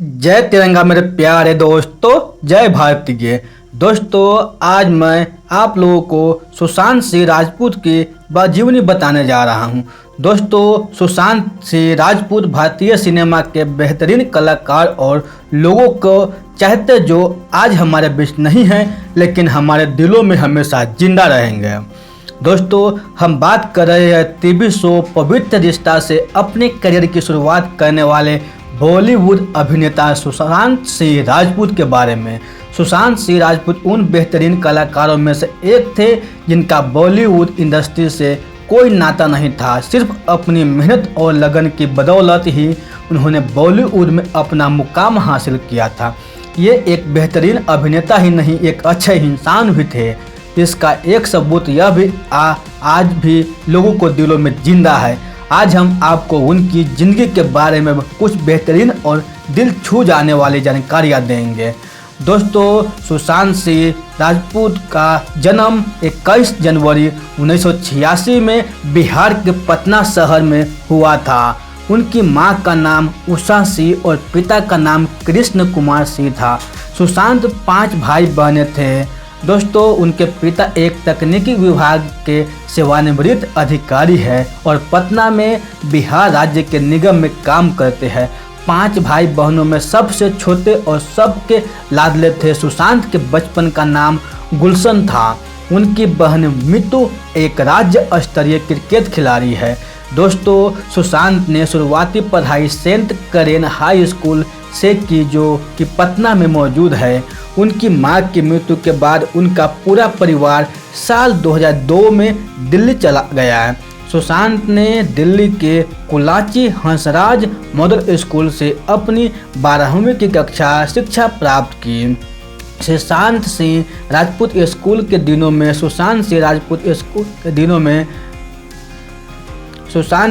जय तिरंगा मेरे प्यारे दोस्तों, जय भारतीय दोस्तों। आज मैं आप लोगों को सुशांत सिंह राजपूत की जीवनी बताने जा रहा हूं। दोस्तों, सुशांत सिंह राजपूत भारतीय सिनेमा के बेहतरीन कलाकार और लोगों को चाहते जो आज हमारे बीच नहीं हैं, लेकिन हमारे दिलों में हमेशा जिंदा रहेंगे। दोस्तों, हम बात कर रहे हैं टीवी शो पवित्र रिश्ता से अपने करियर की शुरुआत करने वाले बॉलीवुड अभिनेता सुशांत सिंह राजपूत के बारे में। सुशांत सिंह राजपूत उन बेहतरीन कलाकारों में से एक थे जिनका बॉलीवुड इंडस्ट्री से कोई नाता नहीं था। सिर्फ अपनी मेहनत और लगन की बदौलत ही उन्होंने बॉलीवुड में अपना मुकाम हासिल किया था। ये एक बेहतरीन अभिनेता ही नहीं, एक अच्छे इंसान भी थे। इसका एक सबूत यह भी आज भी लोगों को दिलों में जिंदा है। आज हम आपको उनकी ज़िंदगी के बारे में कुछ बेहतरीन और दिल छू जाने वाली जानकारियाँ देंगे। दोस्तों, सुशांत सिंह राजपूत का जन्म 21 जनवरी 1986 में बिहार के पटना शहर में हुआ था। उनकी मां का नाम उषा सिंह और पिता का नाम कृष्ण कुमार सिंह था। सुशांत 5 भाई बहन थे। दोस्तों, उनके पिता एक तकनीकी विभाग के सेवानिवृत्त अधिकारी है और पटना में बिहार राज्य के निगम में काम करते हैं। 5 भाई बहनों में सबसे छोटे और सबके लाडले थे। सुशांत के बचपन का नाम गुलशन था। उनकी बहन मितू एक राज्य स्तरीय क्रिकेट खिलाड़ी है। दोस्तों, सुशांत ने शुरुआती पढ़ाई सेंट करेन हाई स्कूल से की, जो कि पटना में मौजूद है। उनकी मां की मृत्यु के बाद उनका पूरा परिवार साल 2002 में दिल्ली चला गया है। सुशांत ने दिल्ली के कुलाची हंसराज मॉडल स्कूल से अपनी 12वीं की कक्षा शिक्षा प्राप्त की। सुशांत सिंह राजपूत स्कूल के दिनों में सुशांत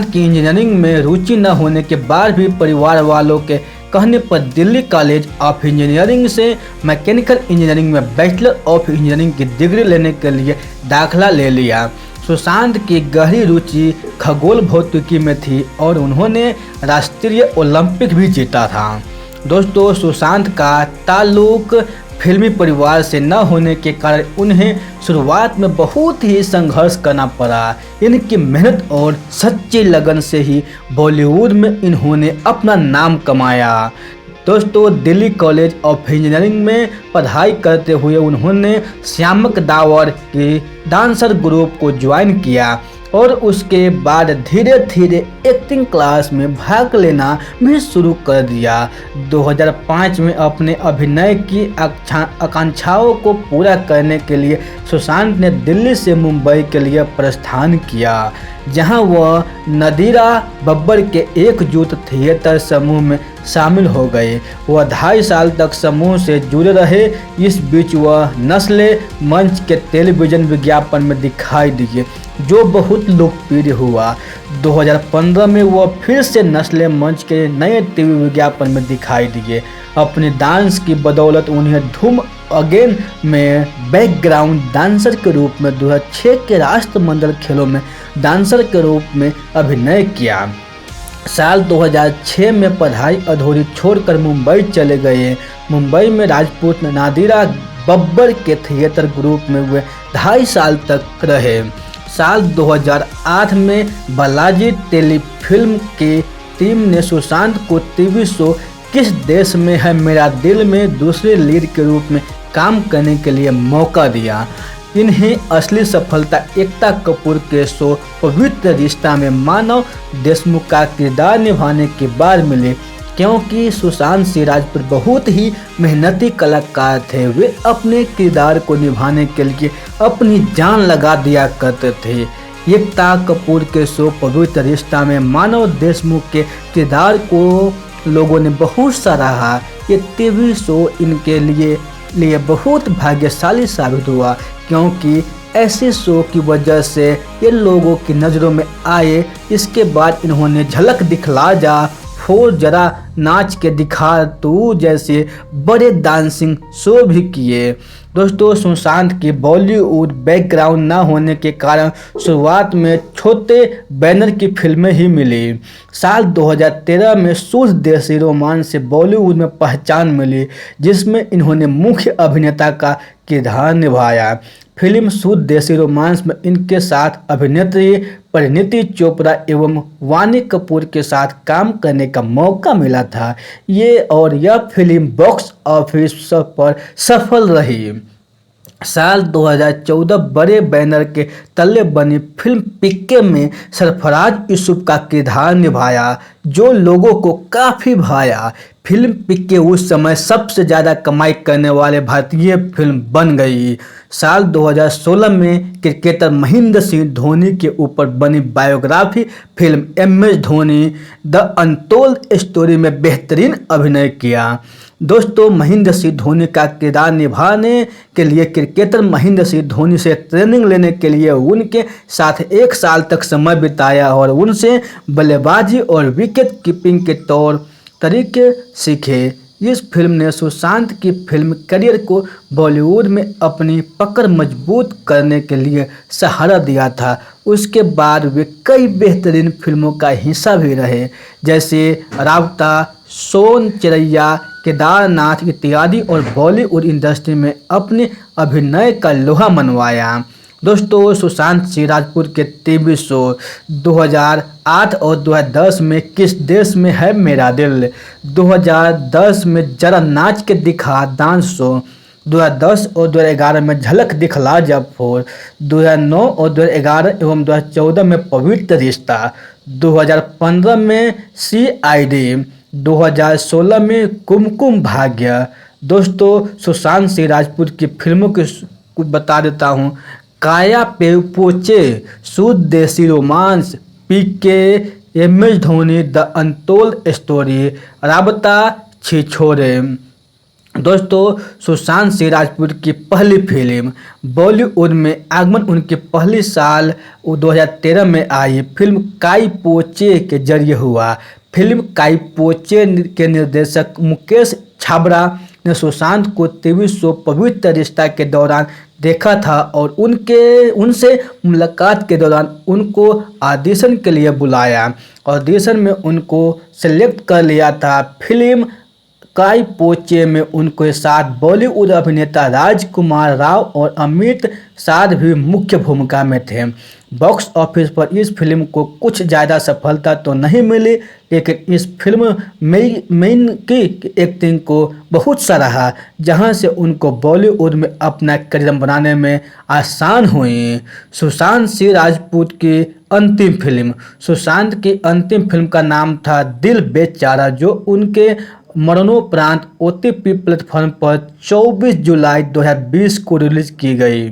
की इंजीनियरिंग में रुचि न होने के बाद भी परिवार वालों के कहने पर दिल्ली कॉलेज ऑफ इंजीनियरिंग से मैकेनिकल इंजीनियरिंग में बैचलर ऑफ इंजीनियरिंग की डिग्री लेने के लिए दाखिला ले लिया। सुशांत की गहरी रुचि खगोल भौतिकी में थी और उन्होंने राष्ट्रीय ओलंपिक भी जीता था। दोस्तों, सुशांत का ताल्लुक फिल्मी परिवार से न होने के कारण उन्हें शुरुआत में बहुत ही संघर्ष करना पड़ा। इनकी मेहनत और सच्ची लगन से ही बॉलीवुड में इन्होंने अपना नाम कमाया। दोस्तों, दिल्ली कॉलेज ऑफ इंजीनियरिंग में पढ़ाई करते हुए उन्होंने श्यामक दावर के डांसर ग्रुप को ज्वाइन किया और उसके बाद धीरे धीरे एक्टिंग क्लास में भाग लेना भी शुरू कर दिया। 2005 में अपने अभिनय की आकांक्षाओं को पूरा करने के लिए सुशांत ने दिल्ली से मुंबई के लिए प्रस्थान किया, जहां वह नादिरा बब्बर के एकजुट थिएटर समूह में शामिल हो गए। वह 2.5 साल तक समूह से जुड़े रहे। इस बीच वह नस्ले मंच के टेलीविज़न विज्ञापन में दिखाई दिए, जो बहुत लोकप्रिय हुआ। 2015 में वह फिर से नस्ले मंच के नए टीवी विज्ञापन में दिखाई दिए। अपने डांस की बदौलत उन्हें धूम अगेन में बैकग्राउंड डांसर के रूप में 2006 के राष्ट्रमंडल खेलों में डांसर के रूप में अभिनय किया। साल 2006 में पढ़ाई अधूरी छोड़कर मुंबई चले गए। मुंबई में राजपूत नादिरा बब्बर के थिएटर ग्रुप में वे 2.5 साल तक रहे। साल 2008 में बालाजी टेलीफिल्म की टीम ने सुशांत को टीवी शो किस देश में है मेरा दिल में दूसरे लीड के रूप में काम करने के लिए मौका दिया। इन्हें असली सफलता एकता कपूर के शो पवित्र रिश्ता में मानव देशमुख का किरदार निभाने के बाद मिले, क्योंकि सुशांत सिंह राजपूत बहुत ही मेहनती कलाकार थे। वे अपने किरदार को निभाने के लिए अपनी जान लगा दिया करते थे। एकता कपूर के शो पवित्र रिश्ता में मानव देशमुख के किरदार को लोगों ने बहुत सराहा। ये टीवी शो इनके लिए बहुत भाग्यशाली साबित हुआ, क्योंकि ऐसे शो की वजह से ये लोगों की नज़रों में आए। इसके बाद इन्होंने झलक दिखला जा, 4 जरा नाच के दिखा तू जैसे बड़े डांसिंग शो भी किए। दोस्तों, सुशांत की बॉलीवुड बैकग्राउंड ना होने के कारण शुरुआत में छोटे बैनर की फिल्में ही मिली। साल 2013 में सूद देसी रोमांस से बॉलीवुड में पहचान मिली, जिसमें इन्होंने मुख्य अभिनेता का किरदार निभाया। फिल्म सूद देसी रोमांस में इनके साथ अभिनेत्री परिणीति चोपड़ा एवं वाणी कपूर के साथ काम करने का मौका मिला था। यह फिल्म बॉक्स ऑफिस पर सफल रही। साल 2014 बड़े बैनर के तले बनी फिल्म पीके में सरफराज यूसुफ का किरदार निभाया, जो लोगों को काफ़ी भाया। फिल्म पीके उस समय सबसे ज़्यादा कमाई करने वाले भारतीय फिल्म बन गई। साल 2016 में क्रिकेटर महेंद्र सिंह धोनी के ऊपर बनी biography film MS Dhoni the untold story में बेहतरीन अभिनय किया। दोस्तों, महेंद्र सिंह धोनी का किरदार निभाने के लिए क्रिकेटर महेंद्र सिंह धोनी से ट्रेनिंग लेने के लिए उनके साथ 1 साल तक समय बिताया और उनसे बल्लेबाजी और विकेट कीपिंग के तौर तरीके सीखे। इस फिल्म ने सुशांत की फिल्म करियर को बॉलीवुड में अपनी पकड़ मजबूत करने के लिए सहारा दिया था। उसके बाद वे कई बेहतरीन फिल्मों का हिस्सा भी रहे, जैसे राबता, सोन चिड़ैया, केदारनाथ इत्यादि, और बॉलीवुड इंडस्ट्री में अपने अभिनय का लोहा मनवाया। दोस्तों, सुशांत सिंह राजपूत के टीवी शो 2008 और 2010 में किस देश में है मेरा दिल, 2010 में जरा नाच के दिखा डांस शो, 2010 और 2011 में झलक दिखला जब 4, 2009 और 2011 एवं 2014 में पवित्र रिश्ता, 2015 में CID, 2016 में कुमकुम भाग्य। दोस्तों, सुशांत सिंह राजपूत की फिल्मों की कुछ बता देता हूँ। काया पे पोचे, Shuddh Desi Romance, PK, MS Dhoni the untold story, Raabta, Chhichhore. दोस्तों, सुशांत सिंह राजपूत की पहली फिल्म बॉलीवुड में आगमन उनके पहली साल 2013 में आई फिल्म काई पोचे के जरिए हुआ। फिल्म काई पोचे के निर्देशक मुकेश छाबड़ा ने सुशांत को टीवी शो पवित्र रिश्ता के दौरान देखा था और उनसे मुलाकात के दौरान उनको ऑडिशन के लिए बुलाया। ऑडिशन में उनको सेलेक्ट कर लिया था। फिल्म काई पोचे में उनके साथ बॉलीवुड अभिनेता राजकुमार राव और अमित शाह भी मुख्य भूमिका में थे। बॉक्स ऑफिस पर इस फिल्म को कुछ ज़्यादा सफलता तो नहीं मिली, लेकिन इस फिल्म में की एक्टिंग को बहुत सराहा, जहां से उनको बॉलीवुड में अपना करियर बनाने में आसान हुई। सुशांत सिंह राजपूत की अंतिम फिल्म। सुशांत की अंतिम फिल्म का नाम था दिल बेचारा, जो उनके मरणोपरांत OTT प्लेटफॉर्म पर 24 जुलाई 2020 को रिलीज की गई।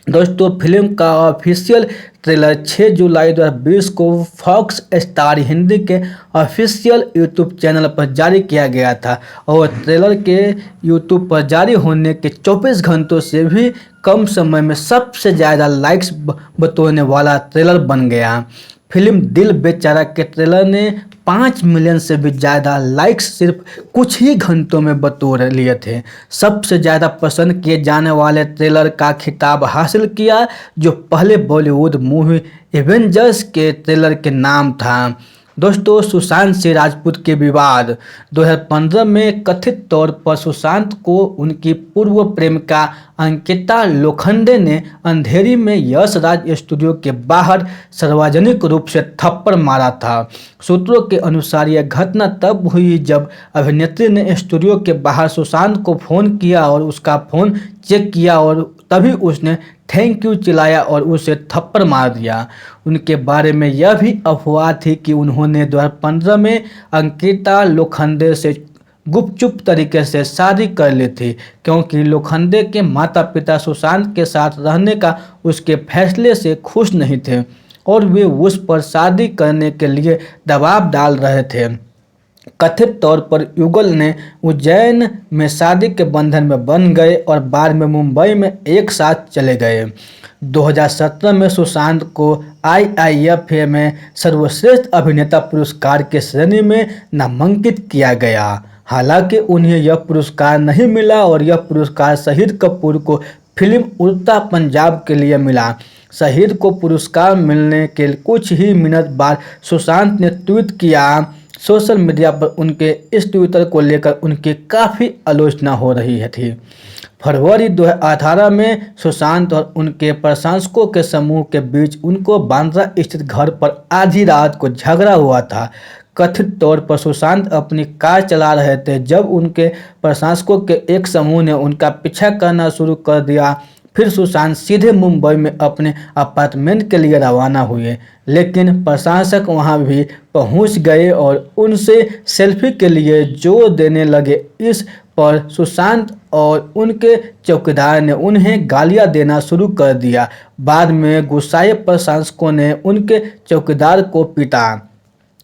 दोस्तों, फिल्म का ऑफिशियल ट्रेलर 6 जुलाई 2020 को फॉक्स स्टार हिंदी के ऑफिशियल यूट्यूब चैनल पर जारी किया गया था और ट्रेलर के यूट्यूब पर जारी होने के 24 घंटों से भी कम समय में सबसे ज़्यादा लाइक्स बटोरने वाला ट्रेलर बन गया। फिल्म दिल बेचारा के ट्रेलर ने 5 मिलियन से भी ज़्यादा लाइक्स सिर्फ कुछ ही घंटों में बटोर लिए थे। सबसे ज़्यादा पसंद किए जाने वाले ट्रेलर का खिताब हासिल किया, जो पहले बॉलीवुड मूवी एवेंजर्स के ट्रेलर के नाम था। दोस्तों, सुशांत सिंह राजपूत के विवाद। 2015 में कथित तौर पर सुशांत को उनकी पूर्व प्रेमिका अंकिता लोखंडे ने अंधेरी में यश राज स्टूडियो के बाहर सार्वजनिक रूप से थप्पड़ मारा था। सूत्रों के अनुसार यह घटना तब हुई जब अभिनेत्री ने स्टूडियो के बाहर सुशांत को फ़ोन किया और उसका फ़ोन चेक किया और तभी उसने थैंक यू चिल्लाया और उसे थप्पड़ मार दिया। उनके बारे में यह भी अफवाह थी कि उन्होंने 2015 में अंकिता लोखंडे से गुपचुप तरीके से शादी कर ली थी, क्योंकि लोखंडे के माता पिता सुशांत के साथ रहने का उसके फैसले से खुश नहीं थे और वे उस पर शादी करने के लिए दबाव डाल रहे थे। कथित तौर पर युगल ने उज्जैन में शादी के बंधन में बंध गए और बाद में मुंबई में एक साथ चले गए। 2017 में सुशांत को आईआईएफ में सर्वश्रेष्ठ अभिनेता पुरस्कार के श्रेणी में नामांकित किया गया। हालांकि उन्हें यह पुरस्कार नहीं मिला और यह पुरस्कार शहीद कपूर को फिल्म उड़ता पंजाब के लिए मिला। शहीद को पुरस्कार मिलने के कुछ ही मिनट बाद सुशांत ने ट्वीट किया। सोशल मीडिया पर उनके इस ट्विटर को लेकर उनकी काफ़ी आलोचना हो रही थी। फरवरी 2018 में सुशांत और उनके प्रशंसकों के समूह के बीच उनको बांद्रा स्थित घर पर आधी रात को झगड़ा हुआ था। कथित तौर पर सुशांत अपनी कार चला रहे थे जब उनके प्रशंसकों के एक समूह ने उनका पीछा करना शुरू कर दिया। फिर सुशांत सीधे मुंबई में अपने अपार्टमेंट के लिए रवाना हुए, लेकिन प्रशासक वहां भी पहुंच गए और उनसे सेल्फी के लिए जोर देने लगे। इस पर सुशांत और उनके चौकीदार ने उन्हें गालियां देना शुरू कर दिया। बाद में गुस्साए प्रशंसकों ने उनके चौकीदार को पीटा।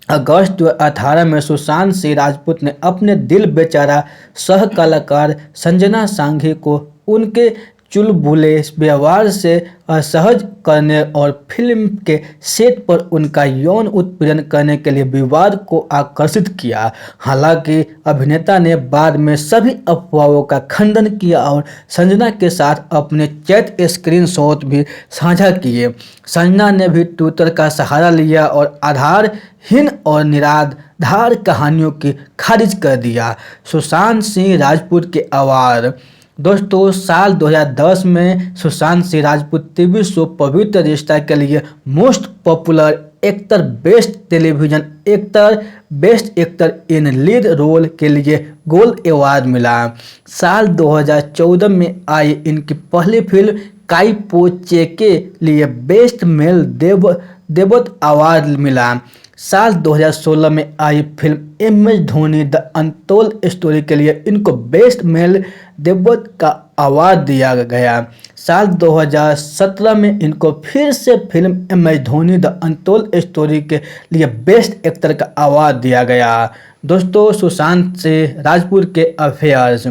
अगस्त 2018 में सुशांत सिंह राजपूत ने अपने दिल बेचारा सह कलाकार संजना सांघी को उनके चुलबुले व्यवहार से असहज करने और फिल्म के सेट पर उनका यौन उत्पीड़न करने के लिए विवाद को आकर्षित किया। हालांकि अभिनेता ने बाद में सभी अफवाहों का खंडन किया और संजना के साथ अपने चैट स्क्रीनशॉट भी साझा किए। संजना ने भी ट्विटर का सहारा लिया और आधारहीन और निराधार कहानियों की खारिज कर दिया। सुशांत सिंह राजपूत के अवार्ड। दोस्तों, साल 2010 में सुशांत सिंह राजपूत टीवी शो पवित्र रिश्ता के लिए most popular actor, best television actor, best actor in lead role के लिए गोल्ड अवार्ड मिला। साल 2014 में आई इनकी पहली फिल्म काई पो चे के लिए बेस्ट मेल देवत अवार्ड मिला। साल 2016 में आई film MS Dhoni the untold story के लिए इनको बेस्ट मेल देवत का अवार्ड दिया गया। साल 2017 में इनको फिर से film MS Dhoni the untold story के लिए बेस्ट एक्टर का अवार्ड दिया गया। दोस्तों, सुशांत सिंह राजपूत के अफेयर्स।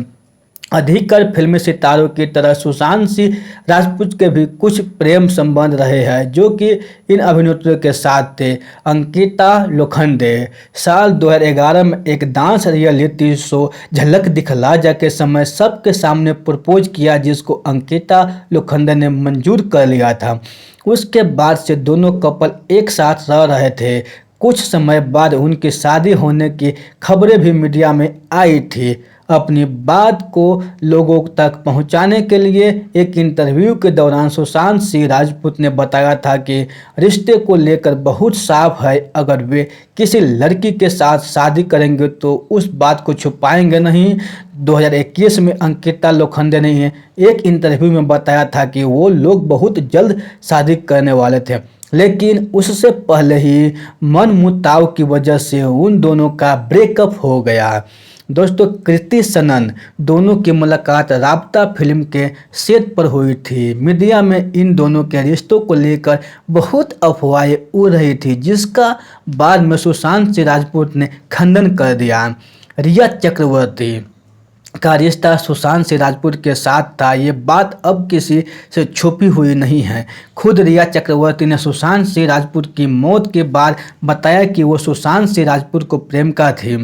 अधिकतर फिल्मी सितारों की तरह सुशांत सिंह राजपूत के भी कुछ प्रेम संबंध रहे हैं जो कि इन अभिनेत्रियों के साथ थे। अंकिता लोखंडे। साल 2011 में एक डांस रियलिटी शो झलक दिखला जा के समय सबके सामने प्रपोज किया, जिसको अंकिता लोखंडे ने मंजूर कर लिया था। उसके बाद से दोनों कपल एक साथ रह रहे थे। कुछ समय बाद उनकी शादी होने की खबरें भी मीडिया में आई थी। अपनी बात को लोगों तक पहुंचाने के लिए एक इंटरव्यू के दौरान सुशांत सिंह राजपूत ने बताया था कि रिश्ते को लेकर बहुत साफ है। अगर वे किसी लड़की के साथ शादी करेंगे तो उस बात को छुपाएंगे नहीं। 2021 में अंकिता लोखंडे ने एक इंटरव्यू में बताया था कि वो लोग बहुत जल्द शादी करने वाले थे, लेकिन उससे पहले ही मनमुटाव की वजह से उन दोनों का ब्रेकअप हो गया। दोस्तों, कृति सनन। दोनों की मुलाकात राब्ता फिल्म के सेट पर हुई थी। मीडिया में इन दोनों के रिश्तों को लेकर बहुत अफवाहें उड़ रही थी, जिसका बाद में सुशांत सिंह राजपूत ने खंडन कर दिया। रिया चक्रवर्ती का रिश्ता सुशांत सिंह राजपूत के साथ था, ये बात अब किसी से छुपी हुई नहीं है। खुद रिया चक्रवर्ती ने सुशांत सिंह राजपूत की मौत के बाद बताया कि वो सुशांत सिंह राजपूत को प्रेमिका थी।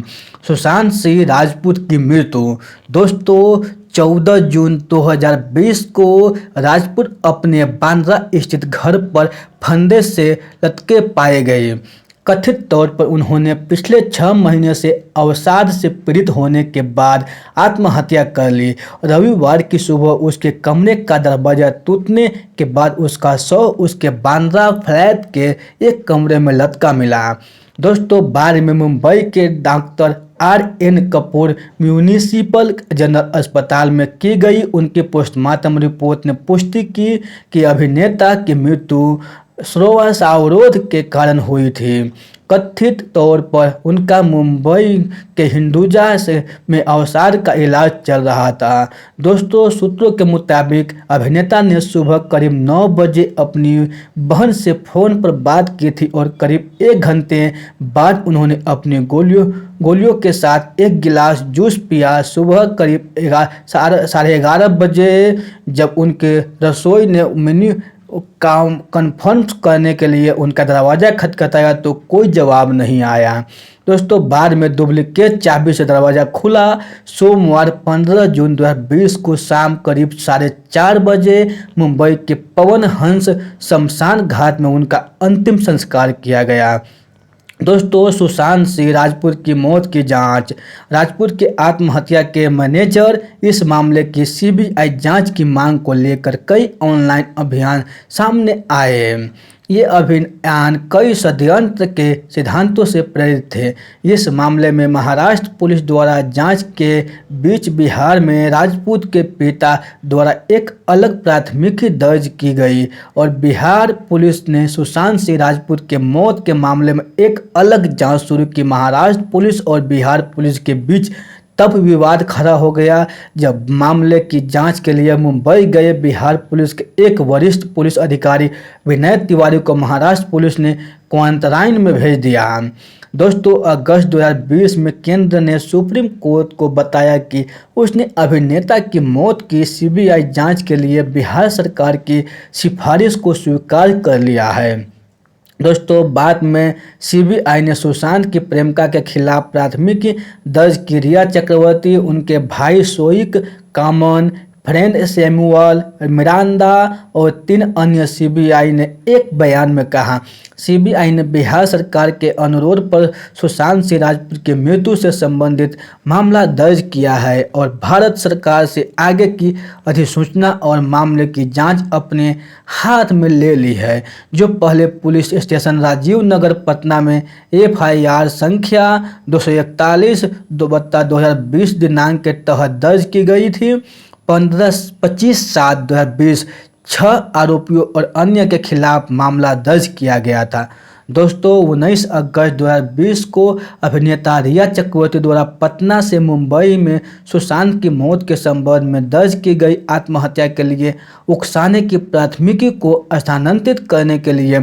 सुशांत सिंह राजपूत की मृत्यु। दोस्तों, 14 जून 2020 को राजपूत अपने बांद्रा स्थित घर पर फंदे से लटके पाए गए। कथित तौर पर उन्होंने पिछले 6 महीने से अवसाद से पीड़ित होने के बाद आत्महत्या कर ली। रविवार की सुबह उसके कमरे का दरवाजा टूटने के बाद उसका शव उसके बांद्रा फ्लैट के एक कमरे में लटका मिला। दोस्तों, बाद में मुंबई के doctor RN Kapoor municipal general अस्पताल में की गई उनकी पोस्टमार्टम रिपोर्ट ने पुष्टि की कि अभिनेता की मृत्यु श्वासावरोध के कारण हुई थी। कथित तौर पर उनका मुंबई के हिंदुजा में अवसाद का इलाज चल रहा था। दोस्तों, सूत्रों के मुताबिक अभिनेता ने सुबह करीब 9 बजे अपनी बहन से फ़ोन पर बात की थी और करीब 1 घंटे बाद उन्होंने अपनी गोलियों के साथ एक गिलास जूस पिया। सुबह करीब 11:30 बजे जब उनके रसोई ने काम कन्फर्म करने के लिए उनका दरवाज़ा खटखटाया तो कोई जवाब नहीं आया। दोस्तों बाद में डुप्लीकेट चाबी से दरवाज़ा खुला। सोमवार 15 जून 2020 को शाम करीब 4:30 बजे मुंबई के पवन हंस शमशान घाट में उनका अंतिम संस्कार किया गया। दोस्तों सुशांत सिंह राजपूत की मौत की जांच। राजपूत के आत्महत्या के मैनेजर इस मामले की सीबीआई जांच की मांग को लेकर कई ऑनलाइन अभियान सामने आए। ये अभियान कई षड्यंत्र के सिद्धांतों से प्रेरित थे। इस मामले में महाराष्ट्र पुलिस द्वारा जांच के बीच बिहार में राजपूत के पिता द्वारा एक अलग प्राथमिकी दर्ज की गई और बिहार पुलिस ने सुशांत सिंह राजपूत के मौत के मामले में एक अलग जांच शुरू की। महाराष्ट्र पुलिस और बिहार पुलिस के बीच तब विवाद खड़ा हो गया जब मामले की जांच के लिए मुंबई गए बिहार पुलिस के एक वरिष्ठ पुलिस अधिकारी विनय तिवारी को महाराष्ट्र पुलिस ने क्वारंटाइन में भेज दिया। दोस्तों अगस्त 2020 में केंद्र ने सुप्रीम कोर्ट को बताया कि उसने अभिनेता की मौत की सीबीआई जांच के लिए बिहार सरकार की सिफारिश को स्वीकार कर लिया है। दोस्तों बाद में सीबीआई ने सुशांत की प्रेमिका के खिलाफ प्राथमिकी दर्ज की। रिया चक्रवर्ती, उनके भाई शोइक कामन, फ्रेंड सैमुअल मिरांडा और 3 अन्य। सीबीआई ने एक बयान में कहा, सीबीआई ने बिहार सरकार के अनुरोध पर सुशांत सिंह राजपूत की मृत्यु से संबंधित मामला दर्ज किया है और भारत सरकार से आगे की अधिसूचना और मामले की जांच अपने हाथ में ले ली है, जो पहले पुलिस स्टेशन राजीव नगर पटना में एफआईआर संख्या 241/2020 दिनांक के तहत दर्ज की गई थी। 25/7/2020 6 आरोपियों और अन्य के खिलाफ मामला दर्ज किया गया था। दोस्तों 19 अगस्त 2020 को अभिनेता रिया चक्रवर्ती द्वारा पटना से मुंबई में सुशांत की मौत के संबंध में दर्ज की गई आत्महत्या के लिए उकसाने की प्राथमिकी को स्थानांतरित करने के लिए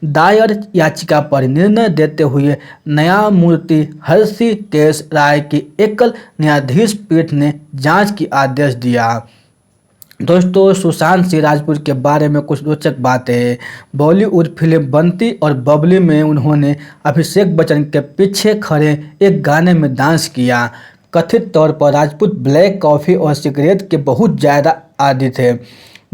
दायर याचिका पर निर्णय देते हुए न्यायमूर्ति हर्षि केश राय की एकल न्यायाधीश पीठ ने जांच की आदेश दिया। दोस्तों सुशांत सिंह राजपूत के बारे में कुछ रोचक बातें हैं। बॉलीवुड फिल्म बंटी और बबली में उन्होंने अभिषेक बच्चन के पीछे खड़े एक गाने में डांस किया। कथित तौर पर राजपूत ब्लैक कॉफ़ी और सिगरेट के बहुत ज़्यादा आदी थे।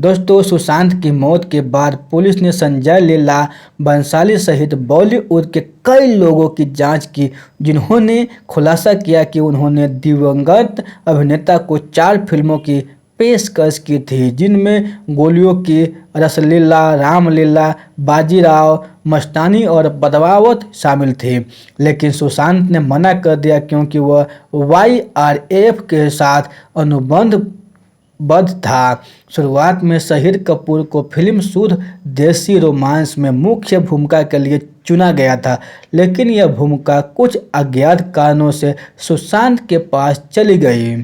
दोस्तों सुशांत की मौत के बाद पुलिस ने संजय लीला बंसाली सहित बॉलीवुड के कई लोगों की जांच की, जिन्होंने खुलासा किया कि उन्होंने दिवंगत अभिनेता को 4 फिल्मों की पेशकश की थी, जिनमें गोलियों की रसलीला, रामलीला, बाजीराव मस्तानी और पद्मावत शामिल थी। लेकिन सुशांत ने मना कर दिया क्योंकि वह YRF के साथ अनुबंधबद्ध था। शुरुआत में शहीद कपूर को फिल्म शुद्ध देसी रोमांस में मुख्य भूमिका के लिए चुना गया था, लेकिन यह भूमिका कुछ अज्ञात कारणों से सुशांत के पास चली गई।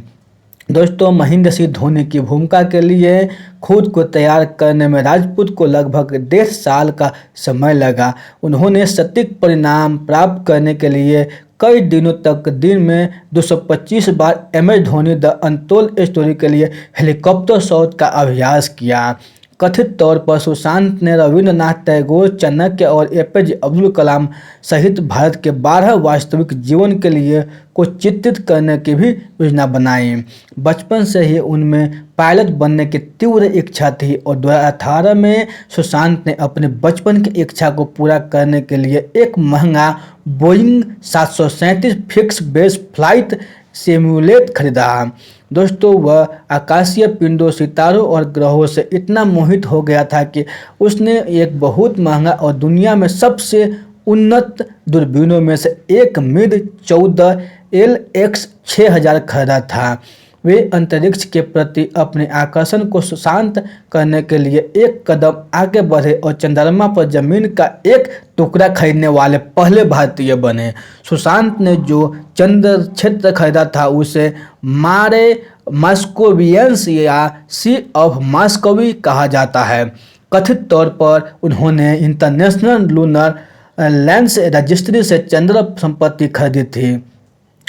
दोस्तों महेंद्र सिंह धोनी की भूमिका के लिए खुद को तैयार करने में राजपूत को लगभग 1.5 साल का समय लगा। उन्होंने सटीक परिणाम प्राप्त करने के लिए कई दिनों तक दिन में 225 बार MS Dhoni the untold story के लिए हेलीकॉप्टर शॉट का अभ्यास किया। कथित तौर पर सुशांत ने रविंद्रनाथ टैगोर, चाणक्य और APJ अब्दुल कलाम सहित भारत के 12 वास्तविक जीवन के लिए को चित्रित करने की भी योजना बनाई। बचपन से ही उनमें पायलट बनने की तीव्र इच्छा थी और 2018 में सुशांत ने अपने बचपन की इच्छा को पूरा करने के लिए एक महंगा Boeing 737 fix base flight simulator खरीदा। दोस्तों वह आकाशीय पिंडों, सितारों और ग्रहों से इतना मोहित हो गया था कि उसने एक बहुत महंगा और दुनिया में सबसे उन्नत दूरबीनों में से एक मिड 14 LX 6000 खरीदा था। वे अंतरिक्ष के प्रति अपने आकर्षण को शांत करने के लिए एक कदम आगे बढ़े और चंद्रमा पर जमीन का एक टुकड़ा खरीदने वाले पहले भारतीय बने। सुशांत ने जो चंद्र क्षेत्र खरीदा था उसे मारे मॉस्कोवियंस या सी ऑफ मॉस्कोवी कहा जाता है। कथित तौर पर उन्होंने इंटरनेशनल लूनर लैंड्स रजिस्ट्री से चंद्र संपत्ति खरीदी थी।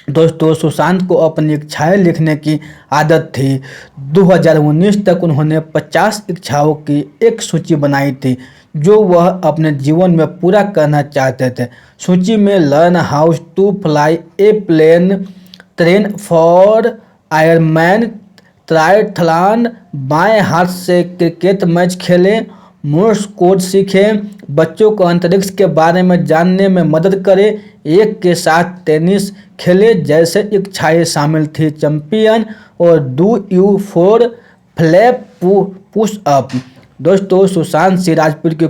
दोस्तों सुशांत को अपनी इच्छाएं लिखने की आदत थी। 2019 तक उन्होंने 50 इच्छाओं की एक सूची बनाई थी जो वह अपने जीवन में पूरा करना चाहते थे। सूची में learn how to fly a plane, train for Ironman, triathlon, बाएं हाथ से क्रिकेट मैच खेलें, मोर्स कोड सीखें, बच्चों को अंतरिक्ष के बारे में जानने में मदद करें, एक के साथ टेनिस खेले जैसे इच्छाएं शामिल थी। चैंपियन और do you four flap push up. दोस्तों सुशांत सिंह राजपूत की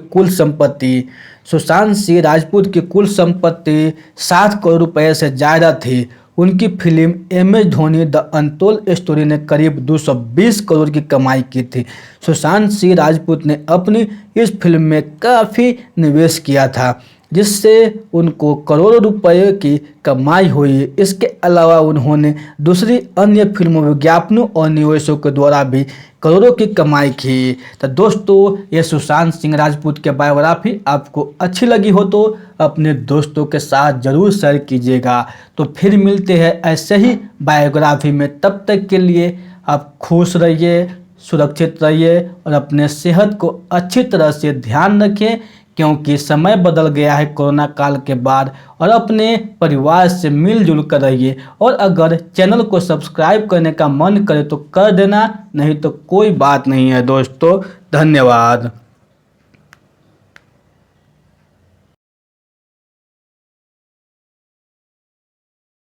कुल संपत्ति 7 करोड़ रुपए से ज़्यादा थी। उनकी film MS Dhoni the untold story ने करीब 220 करोड़ की कमाई की थी। सुशांत सिंह राजपूत ने अपनी इस फिल्म में काफ़ी निवेश किया था जिससे उनको करोड़ों रुपए की कमाई हुई। इसके अलावा उन्होंने दूसरी अन्य फिल्मों, विज्ञापनों और निवेशों के द्वारा भी करोड़ों की कमाई की। तो दोस्तों ये सुशांत सिंह राजपूत के बायोग्राफी आपको अच्छी लगी हो तो अपने दोस्तों के साथ ज़रूर शेयर कीजिएगा। तो फिर मिलते हैं ऐसे ही बायोग्राफी में, तब तक के लिए आप खुश रहिए, सुरक्षित रहिए और अपने सेहत को अच्छी तरह से ध्यान रखें क्योंकि समय बदल गया है कोरोना काल के बाद। और अपने परिवार से मिलजुल कर रहिए और अगर चैनल को सब्सक्राइब करने का मन करे तो कर देना, नहीं तो कोई बात नहीं है दोस्तों। धन्यवाद।